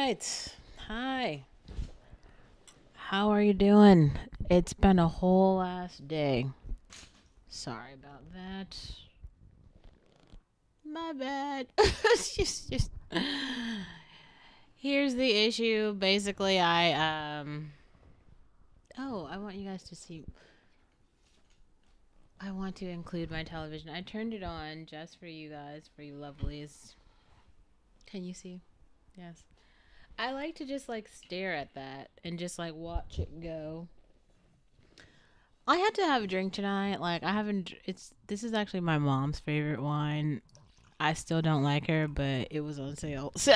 right. Hi. How are you doing? It's been a whole last day. Sorry about that. My bad. It's just Here's the issue. Basically, I want you guys to see. I want to include my television. I turned it on just for you guys, for you lovelies. Can you see? Yes. I like to just like stare at that and just like watch it go. I had to have a drink tonight. Like I haven't. It's this is actually my mom's favorite wine. I still don't like her, but it was on sale. So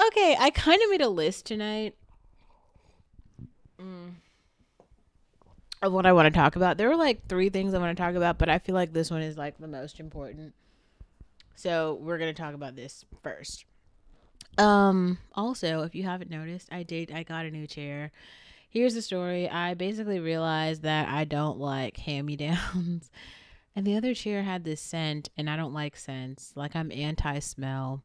okay, I kind of made a list tonight of what I want to talk about. There were like three things I want to talk about, but I feel like this one is like the most important. So we're gonna talk about this first. Also, if you haven't noticed, I got a new chair. Here's the story. I basically realized that I don't like hand-me-downs. And the other chair had this scent, and I don't like scents. Like, I'm anti-smell.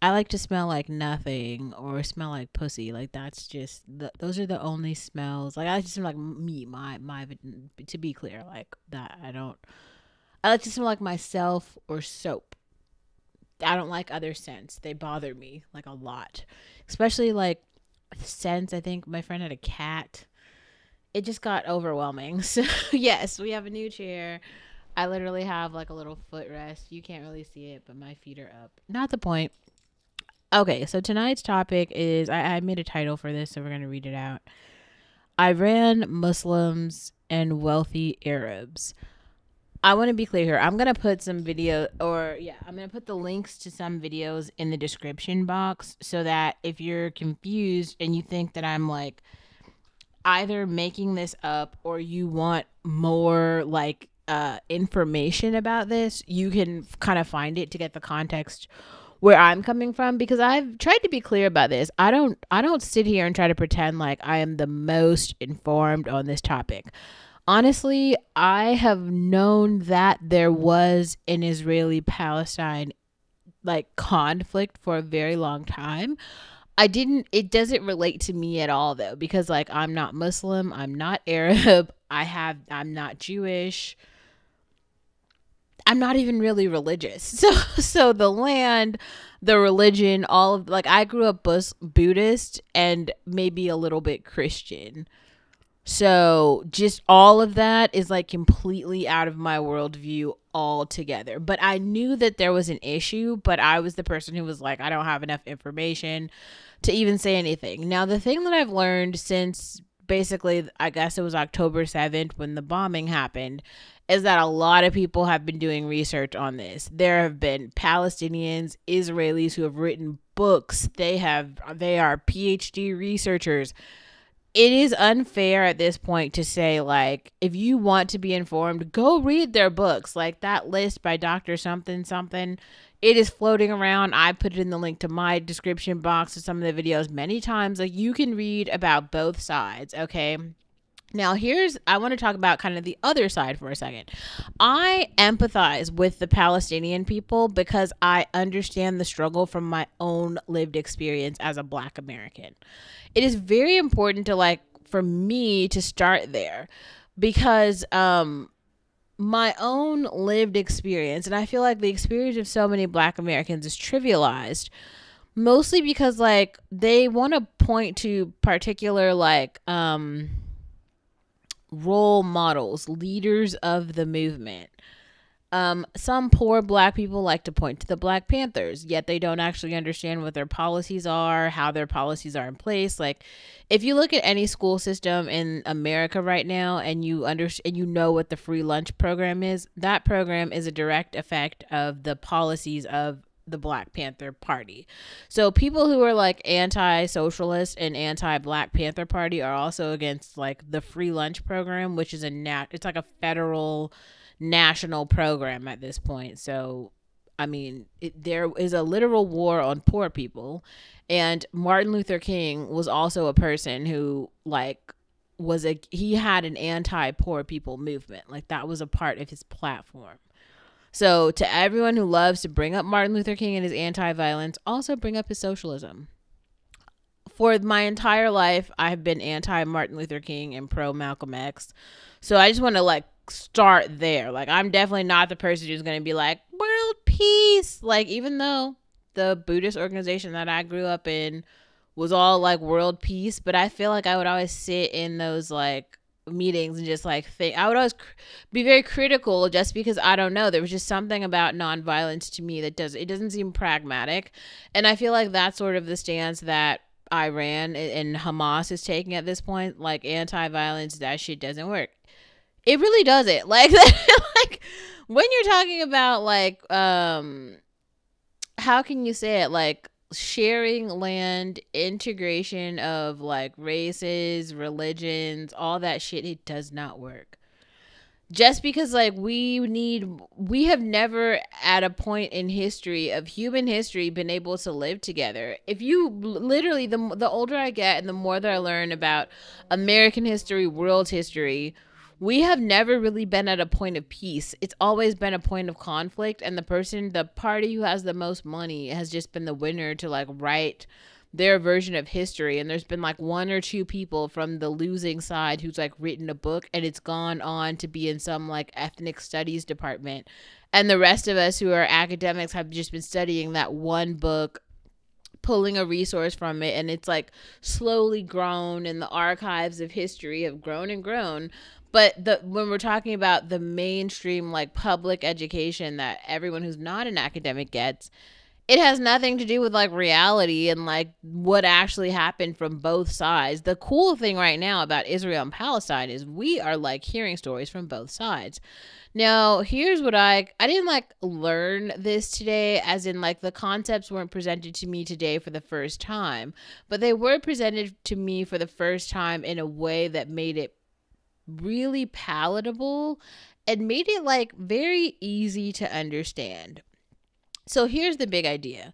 I like to smell like nothing or smell like pussy. Like, that's just, those are the only smells. Like, I like to smell like me, to be clear, like that. I like to smell like myself or soap. I don't like other scents. They bother me, like, a lot. Especially, like, scents. I think my friend had a cat. It just got overwhelming. So, yes, we have a new chair. I literally have like a little footrest. You can't really see it, but my feet are up. Not the point. Okay, so tonight's topic is I made a title for this, so we're going to read it out. Iran, Muslims, and wealthy Arabs. I want to be clear here. I'm going to put some I'm going to put the links to some videos in the description box so that if you're confused and you think that I'm like either making this up or you want more like information about this, you can kind of find it to get the context where I'm coming from, because I've tried to be clear about this. I don't sit here and try to pretend like I am the most informed on this topic. Honestly, I have known that there was an Israeli Palestine like conflict for a very long time. It doesn't relate to me at all though, because like I'm not Muslim, I'm not Arab, I'm not Jewish. I'm not even really religious. So the land, the religion, all of like I grew up Buddhist and maybe a little bit Christian. So just all of that is like completely out of my worldview altogether. But I knew that there was an issue, but I was the person who was like, I don't have enough information to even say anything. Now, the thing that I've learned since basically, I guess it was October 7th when the bombing happened, is that a lot of people have been doing research on this. There have been Palestinians, Israelis who have written books. They are PhD researchers. It is unfair at this point to say, like, if you want to be informed, go read their books. Like that list by Dr. Something Something, it is floating around. I put it in the link to my description box of some of the videos many times. Like, you can read about both sides, okay? Now, I want to talk about kind of the other side for a second. I empathize with the Palestinian people because I understand the struggle from my own lived experience as a Black American. It is very important to like, for me to start there because, my own lived experience, and I feel like the experience of so many Black Americans is trivialized mostly because like they want to point to particular like, role models, leaders of the movement. Some poor Black people like to point to the Black Panthers, yet they don't actually understand what their policies are, how their policies are in place. Like, if you look at any school system in America right now, and you know what the free lunch program is, that program is a direct effect of the policies of the Black Panther Party. So people who are like anti-socialist and anti-Black Panther Party are also against like the free lunch program, which is it's like a federal national program at this point. So I mean, there is a literal war on poor people, and Martin Luther King was also a person who like he had an anti-poor people movement. Like that was a part of his platform. So to everyone who loves to bring up Martin Luther King and his anti-violence, also bring up his socialism. For my entire life, I've been anti Martin Luther King and pro Malcolm X. So I just want to like start there. Like, I'm definitely not the person who's going to be like, world peace. Like, even though the Buddhist organization that I grew up in was all like world peace, but I feel like I would always sit in those like meetings and just like think, I would always be very critical, just because I don't know, there was just something about nonviolence to me that doesn't seem pragmatic. And I feel like that's sort of the stance that Iran and Hamas is taking at this point. Like, anti-violence, that shit doesn't work. It really doesn't. Like, like when you're talking about like how can you say it, like sharing land, integration of like races, religions, all that shit, it does not work. Just because like we have never at a point in history of human history been able to live together. If you literally, the older I get and the more that I learn about American history, world history, we have never really been at a point of peace. It's always been a point of conflict, and the party who has the most money has just been the winner to like write their version of history. And there's been like one or two people from the losing side who's like written a book, and it's gone on to be in some like ethnic studies department, and the rest of us who are academics have just been studying that one book, pulling a resource from it, and it's like slowly grown, and the archives of history have grown and grown. But when we're talking about the mainstream like public education that everyone who's not an academic gets, it has nothing to do with like reality and like what actually happened from both sides. The cool thing right now about Israel and Palestine is we are like hearing stories from both sides. Now, here's what I didn't like learn this today, as in like the concepts weren't presented to me today for the first time, but they were presented to me for the first time in a way that made it really palatable and made it like very easy to understand. So here's the big idea.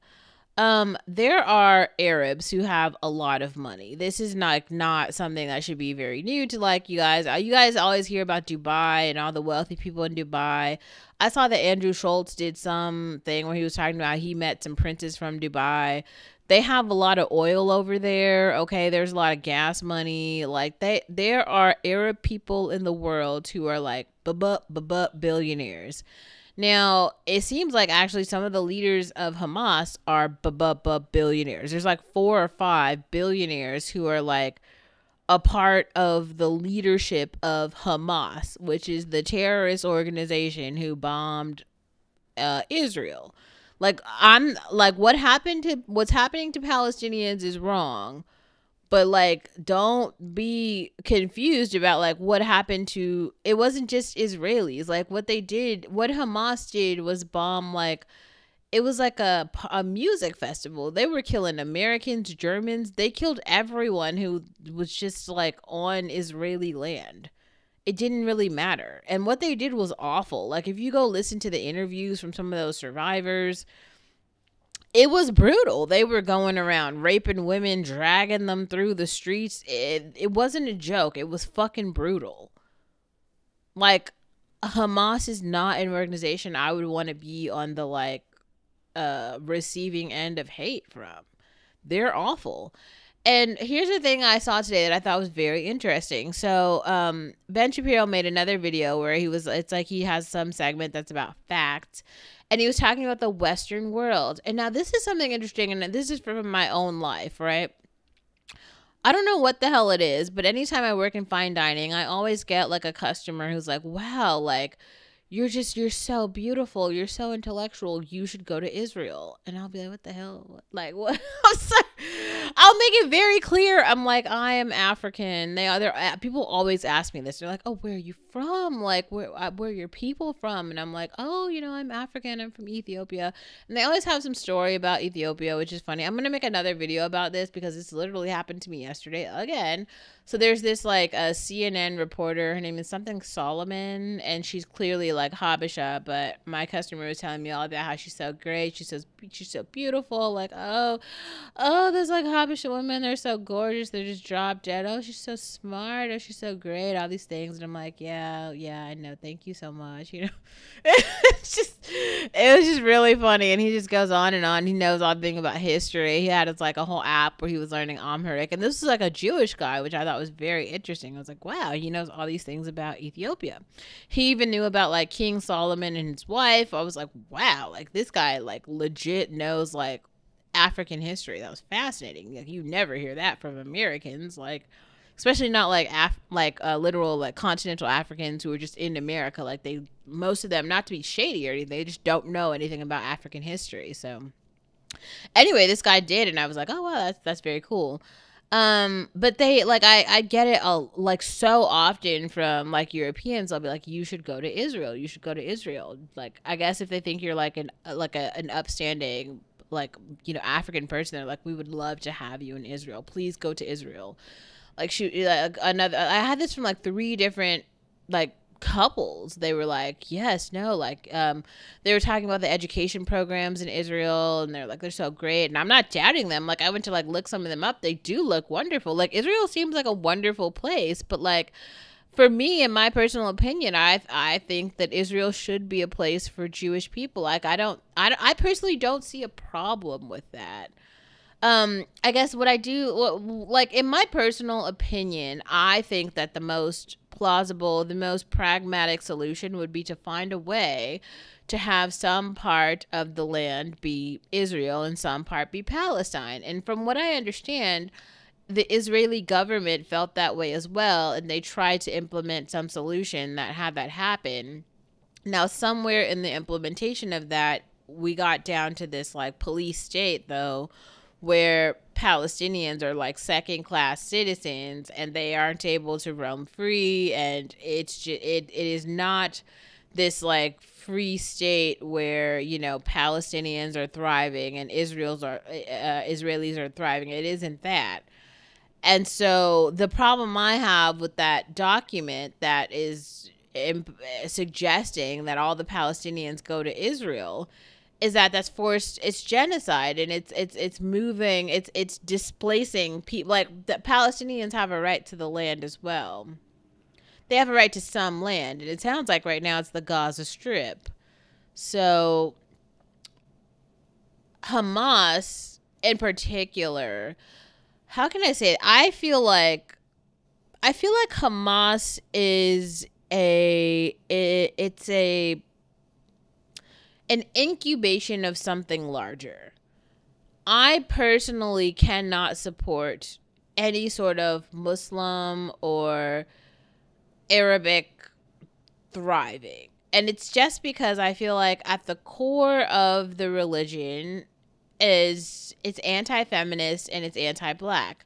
There are Arabs who have a lot of money. This is not something that should be very new to like you guys. You guys always hear about Dubai and all the wealthy people in Dubai. I saw that Andrew Schultz did something where he was talking about he met some princes from Dubai. They have a lot of oil over there. Okay, there's a lot of gas money. Like there are Arab people in the world who are like billionaires. Now, it seems like actually some of the leaders of Hamas are billionaires. There's like 4 or 5 billionaires who are like a part of the leadership of Hamas, which is the terrorist organization who bombed Israel. Like, I'm like, what's happening to Palestinians is wrong. But like, don't be confused about like what happened to, it wasn't just Israelis. Like what Hamas did was bomb, like it was like a music festival. They were killing Americans, Germans. They killed everyone who was just like on Israeli land. It didn't really matter. And what they did was awful. Like if you go listen to the interviews from some of those survivors, it was brutal. They were going around raping women, dragging them through the streets. It wasn't a joke. It was fucking brutal. Like, Hamas is not an organization I would want to be on the, like, receiving end of hate from. They're awful. And here's the thing I saw today that I thought was very interesting. So, Ben Shapiro made another video where it's like he has some segment that's about facts. And he was talking about the Western world. And now this is something interesting, and this is from my own life, right? I don't know what the hell it is, but anytime I work in fine dining, I always get like a customer who's like, wow, like, you're so beautiful. You're so intellectual. You should go to Israel. And I'll be like, what the hell? Like, what? I'm sorry. I'll make it very clear. I'm like, I am African. People always ask me this. They're like, oh, where are you from? Like, where are your people from? And I'm like, oh, I'm African. I'm from Ethiopia. And they always have some story about Ethiopia, which is funny. I'm going to make another video about this because this literally happened to me yesterday again. So there's this like a CNN reporter. Her name is something Solomon. And she's clearly like Habesha, but my customer was telling me all about how she's so great. She says she's so beautiful. Like, oh, there's like Habesha women. They're so gorgeous. They're just drop dead. Oh, she's so smart. Oh, she's so great. All these things. And I'm like, yeah, I know. Thank you so much. You know, it was just really funny. And he just goes on and on. He knows all the thing about history. He had like a whole app where he was learning Amharic. And this was like a Jewish guy, which I thought was very interesting. I was like, wow, he knows all these things about Ethiopia. He even knew about like King Solomon and his wife. I was like, wow, like this guy like legit knows like African history. That was fascinating. Like, you never hear that from Americans, like especially not like literal like continental Africans who are just in America. Like, they, most of them, not to be shady or anything, they just don't know anything about African history. So anyway, this guy did, and I was like, oh wow, that's very cool. But they like, I get it like so often from like Europeans. I'll be like, you should go to Israel. You should go to Israel. Like, I guess if they think you're like an upstanding, like, you know, African person, they're like, we would love to have you in Israel. Please go to Israel. Like, shoot, like another, I had this from like 3 different like couples. They were like, yes, no, like they were talking about the education programs in Israel, and they're like, they're so great. And I'm not doubting them. Like, I went to like look some of them up. They do look wonderful. Like, Israel seems like a wonderful place, but like, for me, in my personal opinion, I think that Israel should be a place for Jewish people. Like, I personally don't see a problem with that. I guess what I do, like, in my personal opinion, I think that the most plausible, the most pragmatic solution would be to find a way to have some part of the land be Israel and some part be Palestine. And from what I understand, the Israeli government felt that way as well, and they tried to implement some solution that had that happen. Now, somewhere in the implementation of that, we got down to this like police state, though, where Palestinians are like second-class citizens and they aren't able to roam free, and it's just, it is not this like free state where, you know, Palestinians are thriving and Israelis are thriving. It isn't that. And so the problem I have with that document that is suggesting that all the Palestinians go to Israel is that that's forced, it's genocide, and it's moving, it's displacing people. Like, the Palestinians have a right to the land as well. They have a right to some land, and it sounds like right now it's the Gaza Strip. So Hamas in particular, how can I say it? I feel like Hamas is an incubation of something larger. I personally cannot support any sort of Muslim or Arabic thriving. And it's just because I feel like at the core of the religion is it's anti-feminist and it's anti-black.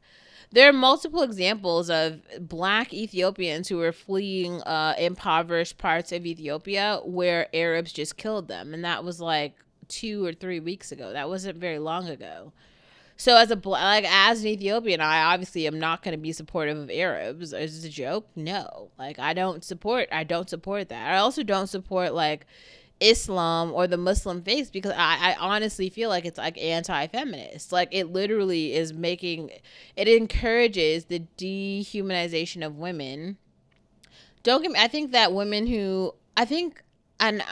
There are multiple examples of Black Ethiopians who were fleeing impoverished parts of Ethiopia where Arabs just killed them. And that was like 2 or 3 weeks ago. That wasn't very long ago. So as an Ethiopian, I obviously am not going to be supportive of Arabs. Is it a joke? No. Like, I don't support that. I also don't support like Islam or the Muslim faith, because I honestly feel like it's like anti-feminist. Like, it literally is it encourages the dehumanization of women. Don't get me, I think that women and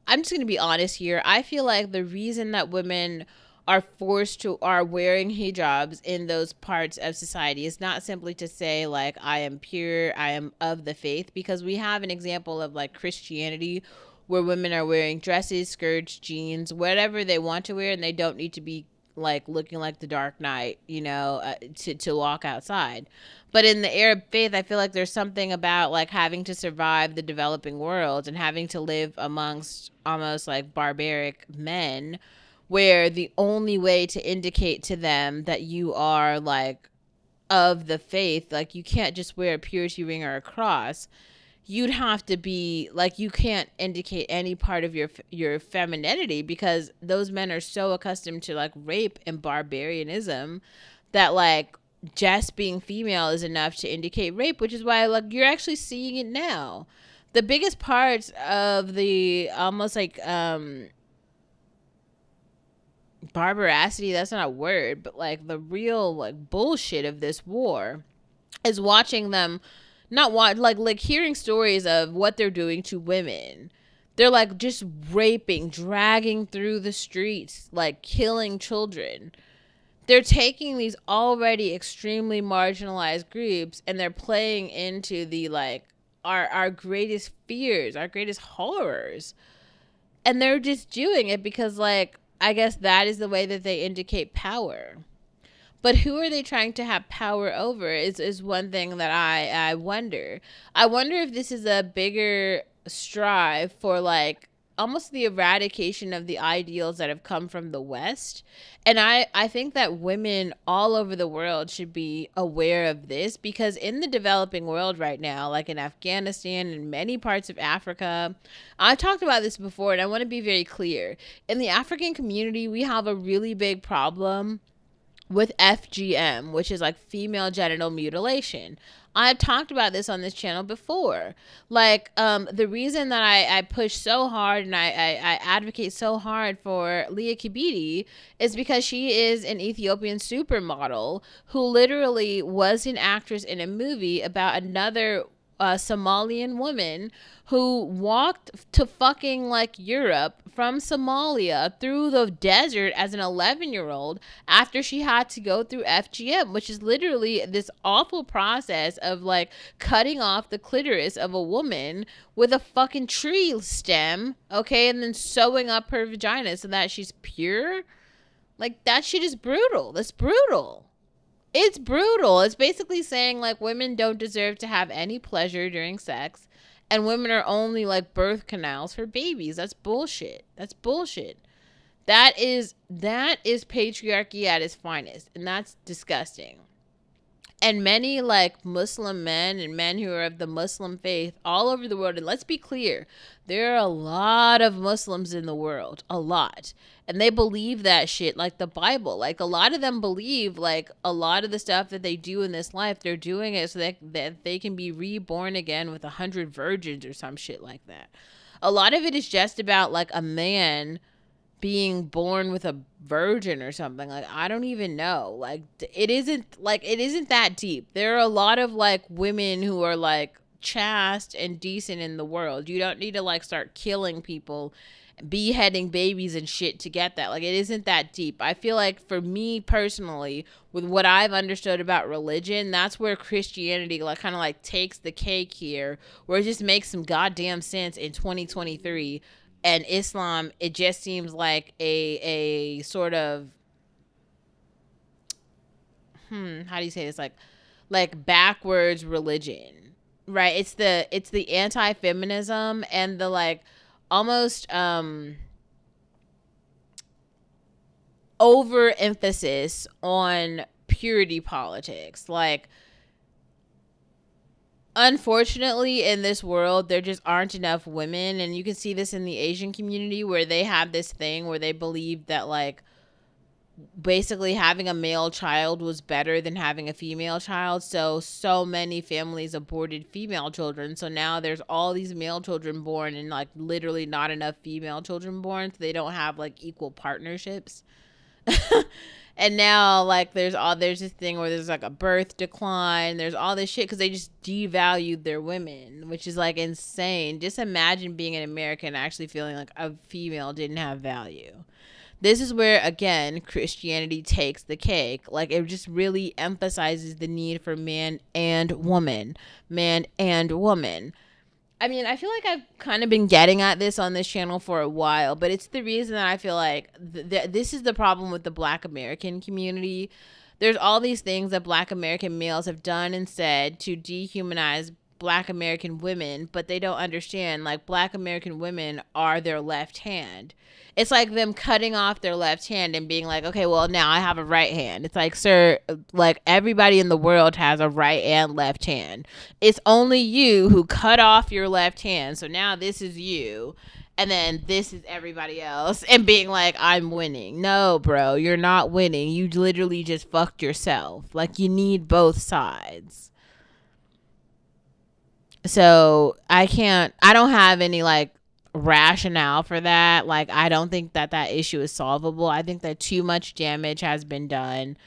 I'm just going to be honest here, I feel like the reason that women are wearing hijabs in those parts of society is not simply to say like, I am pure, I am of the faith, because we have an example of like Christianity where women are wearing dresses, skirts, jeans, whatever they want to wear, and they don't need to be like looking like the Dark Knight, you know, to walk outside. But in the Arab faith, I feel like there's something about like having to survive the developing world and having to live amongst almost like barbaric men, where the only way to indicate to them that you are like of the faith, like you can't just wear a purity ring or a cross. You'd have to be like, you can't indicate any part of your femininity, because those men are so accustomed to like rape and barbarianism that like just being female is enough to indicate rape, which is why like you're actually seeing it now. the biggest parts of the almost like barbarity, that's not a word, but like the real like bullshit of this war is watching them not watch like hearing stories of what they're doing to women. They're like just raping, dragging through the streets, like killing children. They're taking these already extremely marginalized groups and they're playing into the like our greatest fears, our greatest horrors. And they're just doing it because like I guess that is the way that they indicate power. But who are they trying to have power over is one thing that I wonder. I wonder if this is a bigger strive for like almost the eradication of the ideals that have come from the West. And I think that women all over the world should be aware of this because in the developing world right now, like in Afghanistan and many parts of Africa, I've talked about this before and I want to be very clear. In the African community, we have a really big problem with FGM, which is like female genital mutilation. I've talked about this on this channel before. Like, the reason that I push so hard and I advocate so hard for Leah Kibiti is because she is an Ethiopian supermodel who literally was an actress in a movie about another Somalian woman who walked to fucking like Europe from Somalia through the desert as an 11-year-old after she had to go through FGM, which is literally this awful process of like cutting off the clitoris of a woman with a fucking tree stem, okay, and then sewing up her vagina so that she's pure. Like that shit is brutal. That's brutal. It's brutal. It's basically saying like women don't deserve to have any pleasure during sex and women are only like birth canals for babies. That's bullshit. That's bullshit. That is patriarchy at its finest, and that's disgusting. And many like Muslim men and men who are of the Muslim faith all over the world, and let's be clear, there are a lot of Muslims in the world, a lot. And they believe that shit like the Bible. Like a lot of them believe like a lot of the stuff that they do in this life, they're doing it so that they can be reborn again with 100 virgins or some shit like that. A lot of it is just about like a man being born with a virgin or something. Like I don't even know. Like it isn't that deep. There are a lot of like women who are like chaste and decent in the world. You don't need to like start killing people, beheading babies and shit to get that. Like it isn't that deep. I feel like for me personally, with what I've understood about religion, that's where Christianity like kind of like takes the cake here, where it just makes some goddamn sense in 2023. And Islam, it just seems like a sort of, how do you say this? Like backwards religion, right? It's the anti-feminism and the like almost overemphasis on purity politics. Like, unfortunately, in this world, there just aren't enough women. And you can see this in the Asian community where they have this thing where they believe that, like, basically having a male child was better than having a female child. So many families aborted female children. So now there's all these male children born and, like, literally not enough female children born. So they don't have, like, equal partnerships. And now, like, there's this thing where there's, like, a birth decline. There's all this shit because they just devalued their women, which is, like, insane. Just imagine being an American and actually feeling like a female didn't have value. This is where, again, Christianity takes the cake. Like, it just really emphasizes the need for man and woman. Man and woman. I mean, I feel like I've kind of been getting at this on this channel for a while, but it's the reason that I feel like this is the problem with the Black American community. There's all these things that Black American males have done and said to dehumanize Black American women, but they don't understand, like, Black American women are their left hand. It's like them cutting off their left hand and being like, okay, well, now I have a right hand. It's like, sir, like, everybody in the world has a right and left hand. It's only you who cut off your left hand. So now this is you. And then this is everybody else. And being like, I'm winning. No, bro, you're not winning. You literally just fucked yourself. Like, you need both sides. So I don't have any like rationale for that. Like, I don't think that that issue is solvable. I think that too much damage has been done.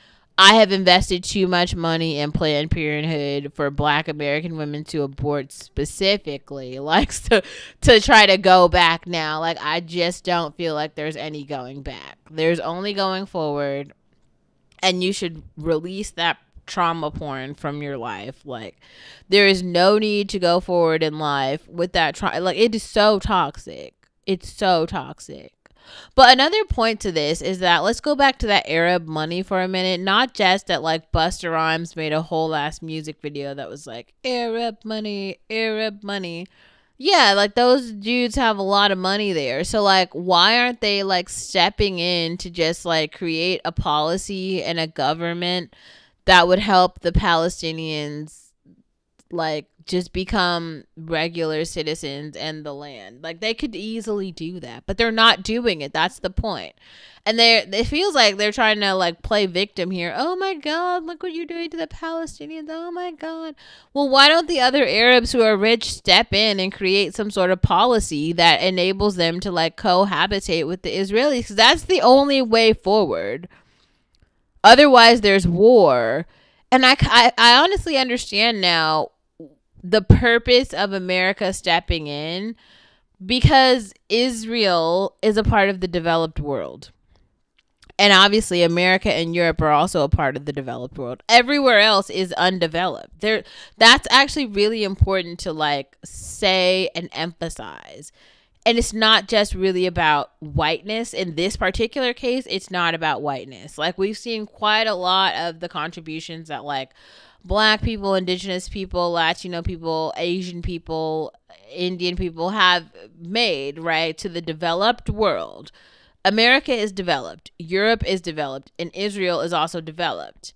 I have invested too much money in Planned Parenthood for Black American women to abort specifically, like, to try to go back now. Like, I just don't feel like there's any going back. There's only going forward, and you should release that trauma porn from your life. Like, there is no need to go forward in life with that like, it is so toxic. It's so toxic. But another point to this is that, let's go back to that Arab money for a minute. Not just that, like, Busta Rhymes made a whole ass music video that was like, Arab money, Arab money. Yeah, like, those dudes have a lot of money there. So, like, why aren't they, like, stepping in to just, like, create a policy and a government that would help the Palestinians, like, just become regular citizens in the land? Like, they could easily do that, but they're not doing it. That's the point. And it feels like they're trying to, like, play victim here. Oh my God, look what you're doing to the Palestinians. Oh my God. Well, why don't the other Arabs who are rich step in and create some sort of policy that enables them to, like, cohabitate with the Israelis? Because that's the only way forward. Otherwise, there's war. And I honestly understand now the purpose of America stepping in, because Israel is a part of the developed world. And obviously America and Europe are also a part of the developed world. Everywhere else is undeveloped. That's actually really important to, like, say and emphasize. And it's not just really about whiteness. In this particular case, it's not about whiteness. Like, we've seen quite a lot of the contributions that, like, Black people, Indigenous people, Latino people, Asian people, Indian people have made, right, to the developed world. America is developed, Europe is developed, and Israel is also developed.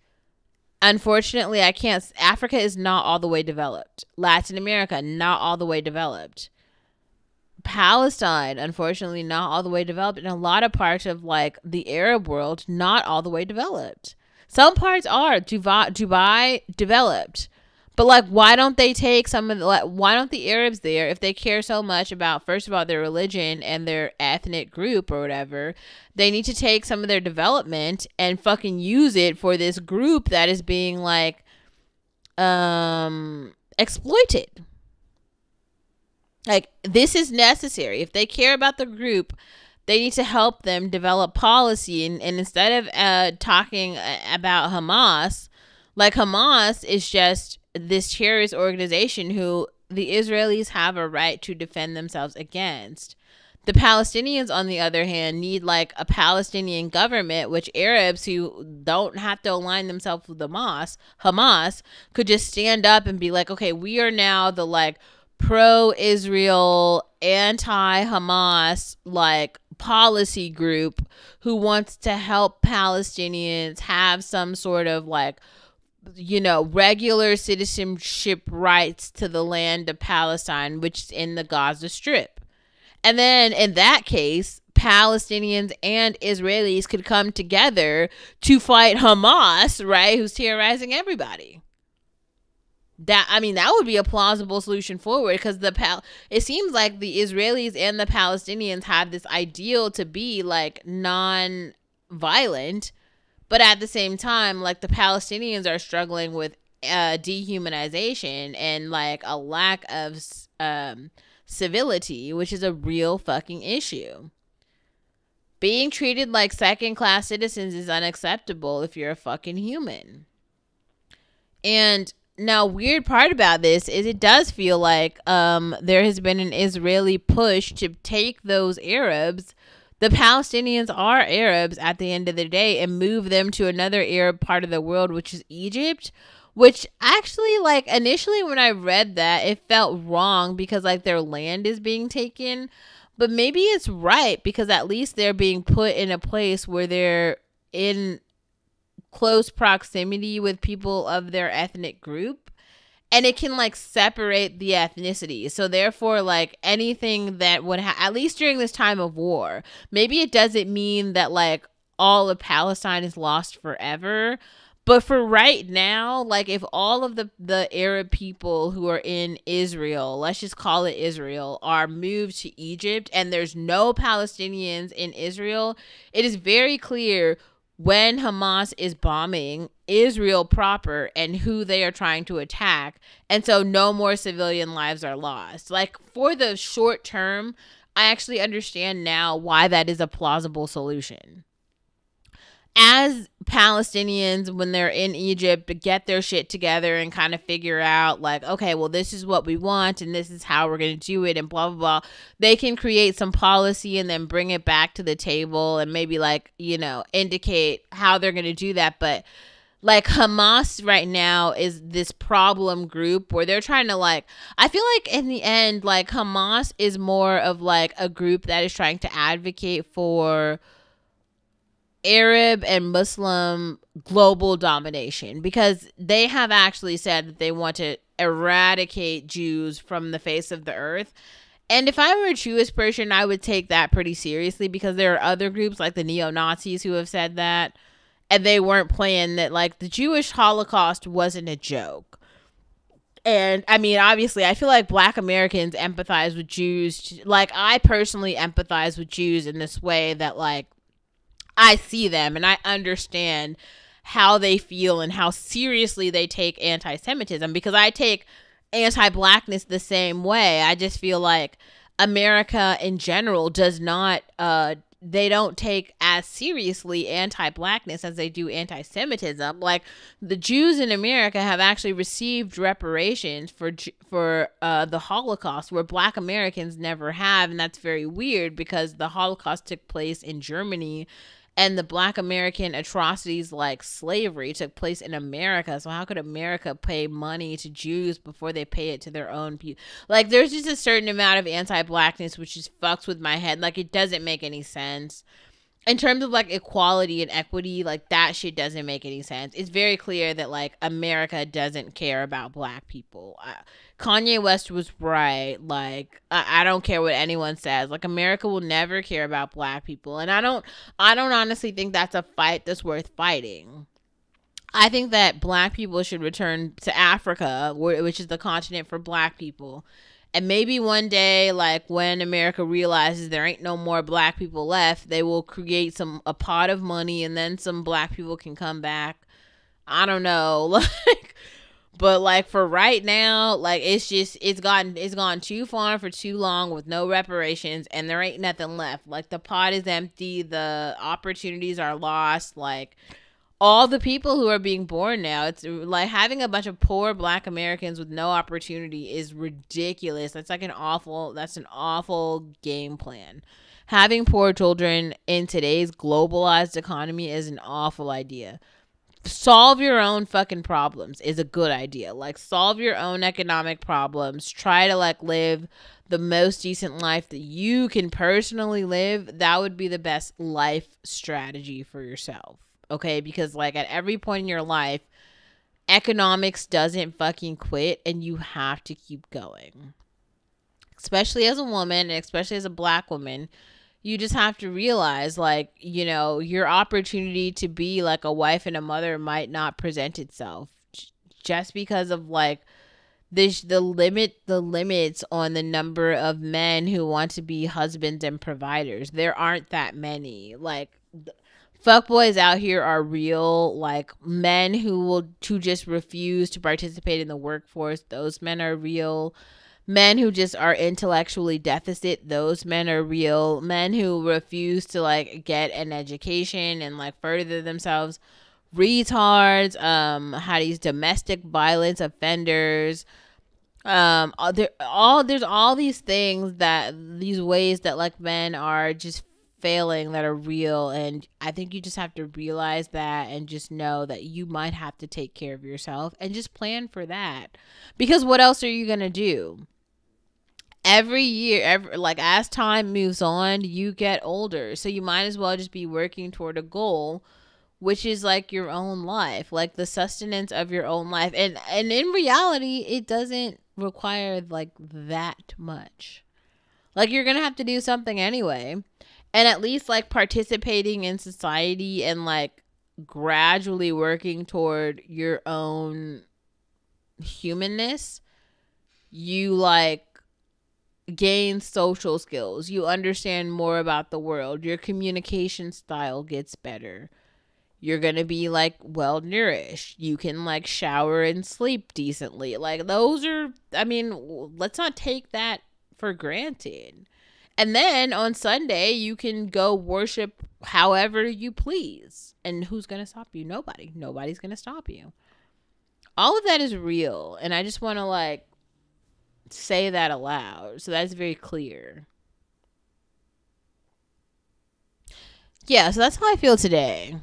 Unfortunately, Africa is not all the way developed. Latin America, not all the way developed. Palestine, unfortunately, not all the way developed. And a lot of parts of, like, the Arab world, not all the way developed. Some parts are. Dubai developed. But, like, why don't they take why don't the Arabs there, if they care so much about, first of all, their religion and their ethnic group or whatever, they need to take some of their development and fucking use it for this group that is being, like, exploited. Like, this is necessary. If they care about the group, they need to help them develop policy. And instead of talking about Hamas, like, Hamas is just this terrorist organization who the Israelis have a right to defend themselves against. The Palestinians, on the other hand, need, like, a Palestinian government, which Arabs who don't have to align themselves with Hamas could just stand up and be like, okay, we are now the, like, pro-Israel, anti-Hamas, like, policy group who wants to help Palestinians have some sort of, like, you know, regular citizenship rights to the land of Palestine, which is in the Gaza Strip. And then in that case, Palestinians and Israelis could come together to fight Hamas, right, who's terrorizing everybody. That would be a plausible solution forward, because it seems like the Israelis and the Palestinians have this ideal to be, like, non-violent, but at the same time, like, the Palestinians are struggling with dehumanization and, like, a lack of civility, which is a real fucking issue. Being treated like second-class citizens is unacceptable if you're a fucking human. And now, weird part about this is it does feel like there has been an Israeli push to take those Arabs. The Palestinians are Arabs at the end of the day, and move them to another Arab part of the world, which is Egypt, which actually, like, initially when I read that, it felt wrong because, like, their land is being taken. But maybe it's right, because at least they're being put in a place where they're in close proximity with people of their ethnic group, and it can, like, separate the ethnicity. So therefore, like, anything that would at least during this time of war, maybe it doesn't mean that, like, all of Palestine is lost forever, But for right now, like if all of the Arab people who are in Israel, let's just call it Israel, are moved to Egypt and there's no Palestinians in Israel, it is very clear when Hamas is bombing Israel proper and who they are trying to attack. And so no more civilian lives are lost. Like for the short term, I actually understand now why that is a plausible solution. As Palestinians, when they're in Egypt, to get their shit together and kind of figure out, like, okay, well, this is what we want and this is how we're going to do it and blah, blah, blah. They can create some policy and then bring it back to the table and maybe, like, you know, indicate how they're going to do that. But, like, Hamas right now is this problem group where they're trying to, like, I feel like in the end, like, Hamas is more of, like, a group that is trying to advocate for Arab and Muslim global domination, because they have actually said that they want to eradicate Jews from the face of the earth. And if I were a Jewish person, I would take that pretty seriously, because there are other groups like the neo-Nazis who have said that, and they weren't playing that. Like, the Jewish Holocaust wasn't a joke. And I mean, obviously, I feel like Black Americans empathize with Jews. Like, I personally empathize with Jews in this way that, like, I see them and I understand how they feel and how seriously they take anti-Semitism, because I take anti-Blackness the same way. I just feel like America in general does not, they don't take as seriously anti-Blackness as they do anti-Semitism. Like, the Jews in America have actually received reparations for the Holocaust, where Black Americans never have, and that's very weird because the Holocaust took place in Germany. And the Black American atrocities like slavery took place in America. So how could America pay money to Jews before they pay it to their own people? Like, there's just a certain amount of anti-Blackness which just fucks with my head. Like, it doesn't make any sense. In terms of, like, equality and equity, like, that shit doesn't make any sense. It's very clear that, like, America doesn't care about Black people. Kanye West was right. Like, I don't care what anyone says. Like, America will never care about Black people. And I don't honestly think that's a fight that's worth fighting. I think that Black people should return to Africa, which is the continent for Black people. And maybe one day, like, when America realizes there ain't no more Black people left, they will create a pot of money, and then some Black people can come back. I don't know. Like, but, like, for right now, like, it's gone too far for too long with no reparations, and there ain't nothing left. Like, the pot is empty, the opportunities are lost. Like, all the people who are being born now, it's like having a bunch of poor Black Americans with no opportunity is ridiculous. That's an awful game plan. Having poor children in today's globalized economy is an awful idea. Solve your own fucking problems is a good idea. Like, solve your own economic problems. Try to, like, live the most decent life that you can personally live. That would be the best life strategy for yourself. Okay, because, like, at every point in your life, economics doesn't fucking quit, and you have to keep going. Especially as a woman, and especially as a Black woman, you just have to realize, like, you know, your opportunity to be, like, a wife and a mother might not present itself just because of, like, the limits on the number of men who want to be husbands and providers. There aren't that many. Like, fuckboys out here are real. Like, men who just refuse to participate in the workforce, those men are real. Men who just are intellectually deficit, those men are real. Men who refuse to, like, get an education and, like, further themselves, retards. These domestic violence offenders. There's all these things, these ways that, like, men are just failing that are real. And I think you just have to realize that and just know that you might have to take care of yourself and just plan for that, because what else are you gonna do? Every year, like, as time moves on, you get older, so you might as well just be working toward a goal, which is, like, your own life, like the sustenance of your own life. And in reality, it doesn't require, like, that much. Like, you're gonna have to do something anyway. And at least, like, participating in society and, like, gradually working toward your own humanness, you like gain social skills. You understand more about the world. Your communication style gets better. You're going to be like well nourished. You can like shower and sleep decently. Like those are, I mean, let's not take that for granted. And then on Sunday, you can go worship however you please. And who's going to stop you? Nobody. Nobody's going to stop you. All of that is real. And I just want to like say that aloud. So that's very clear. Yeah, so that's how I feel today.